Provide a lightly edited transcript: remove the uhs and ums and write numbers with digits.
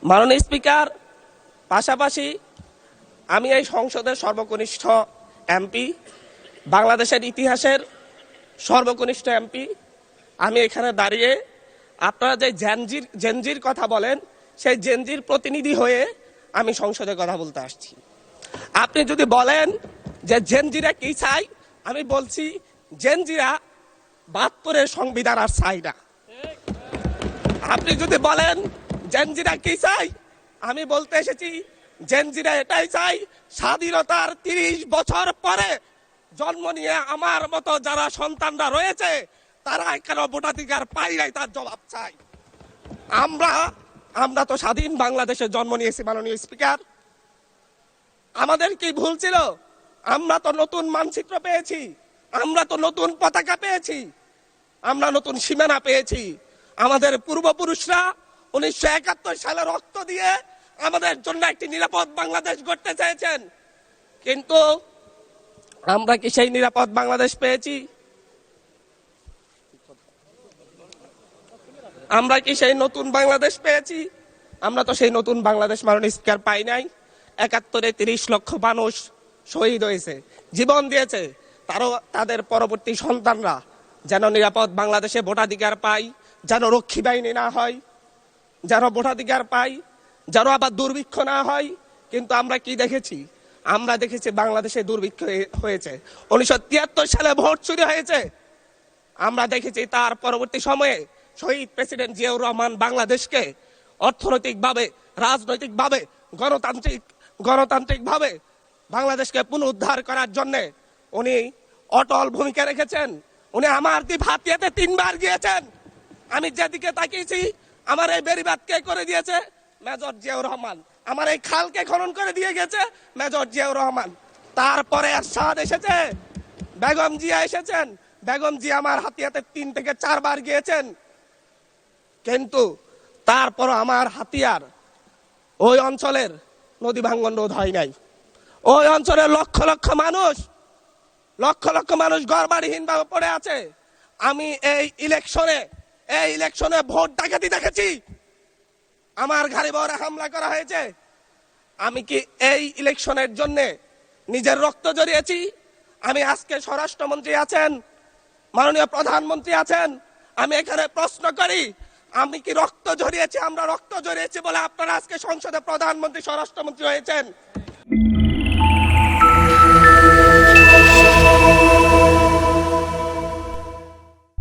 মাননীয় স্পিকার, পাশাপাশি আমি এই সংসদের সর্বকনিষ্ঠ এমপি, বাংলাদেশের ইতিহাসের সর্বকনিষ্ঠ এমপি। আমি এখানে দাঁড়িয়ে আপনারা যে জেনজির কথা বলেন, সেই জেনজির প্রতিনিধি হয়ে আমি সংসদে কথা বলতে আসছি। আপনি যদি বলেন যে জেনজিরা কি চাই, আমি বলছি জেনজিরা ৭২-এর সংবিধান আর চাই না। আপনি যদি বলেন জেনজিরা কি চাই, আমি বলতে এসেছি জেনজিরা এটাই চাই, স্বাধীনতার ৩০ বছর পরে জন্ম নিয়ে আমার মতো যারা সন্তানরা রয়েছে তারা কেন ভোটাধিকার পাই নাই তার জবাব চাই। আমরা তো স্বাধীন বাংলাদেশে জন্ম নিয়েছি মাননীয় স্পিকার। আমাদের কি ভুল ছিল? আমরা তো নতুন মানচিত্র পেয়েছি, আমরা তো নতুন পতাকা পেয়েছি, আমরা নতুন সীমানা পেয়েছি। আমাদের পূর্বপুরুষরা 1971 সালে রক্ত দিয়ে আমাদের জন্য একটি নিরাপদ বাংলাদেশ গড়তে চেয়েছেন, কিন্তু আমরা কি সেই নিরাপদ বাংলাদেশ পেয়েছি? আমরা কি সেই নতুন বাংলাদেশ পেয়েছি? আমরা তো সেই নতুন বাংলাদেশ মাননীয় স্পিকার পাই নাই। ৭১-এ ৩০ লক্ষ মানুষ শহীদ হয়েছে, জীবন দিয়েছে, তাদের পরবর্তী সন্তানরা যেন নিরাপদ বাংলাদেশে ভোটাধিকার পায়, যেন রক্ষী বাহিনী না হয়, যেন ভোটাধিকার পায়, যেন আবার দুর্ভিক্ষ না হয়। কিন্তু আমরা কি দেখেছি? আমরা দেখেছি বাংলাদেশে দুর্ভিক্ষ হয়েছে। 1973 সালে ভোট চুরি হয়েছে। আমরা দেখেছি তার পরবর্তী সময়ে শহীদ প্রেসিডেন্ট জিয়াউর রহমান বাংলাদেশকে অর্থনৈতিকভাবে, রাজনৈতিকভাবে, গণতান্ত্রিকভাবে বাংলাদেশকে পুনরুদ্ধার করার জন্য উনি অটল ভূমিকা রেখেছেন। উনি আমার দ্বীপ হাতিয়াতে 3 বার গিয়েছেন। আমি যেদিকে তাকিয়েছি, আমার এই বেড়িবাঁধ কে করে দিয়েছে? মেজর জিয়াউর রহমান। আমার এই খালকে খনন করে দিয়ে গেছে মেজর জিয়াউর রহমান। তারপরে এরশাদ এসেছে, বেগম জিয়া এসেছেন। বেগম জিয়া আমার হাতিয়াতে 3 থেকে 4 বার গিয়েছেন, কিন্তু তারপর আমার হাতিয়ার ওই অঞ্চলের নদী ভাঙ্গন রোধ হয় নাই। ওই অঞ্চলের লক্ষ লক্ষ মানুষ ঘরবাড়িহীন ভাবে পড়ে আছে। আমি এই ইলেকশনে ভোট ডাকাতি দেখেছি, আমার গাড়ি বহরে হামলা করা হয়েছে। আমি কি এই ইলেকশনের জন্য নিজের রক্ত জড়িয়েছি? আমি আজকে স্বরাষ্ট্রমন্ত্রী আছেন, মাননীয় প্রধানমন্ত্রী আছেন, আমি এখানে প্রশ্ন করি, আমি কি রক্ত জড়িয়েছি? আমরা রক্ত জড়িয়েছি বলে আপনারা আজকে সংসদে প্রধানমন্ত্রী, স্বরাষ্ট্রমন্ত্রী হয়েছেন।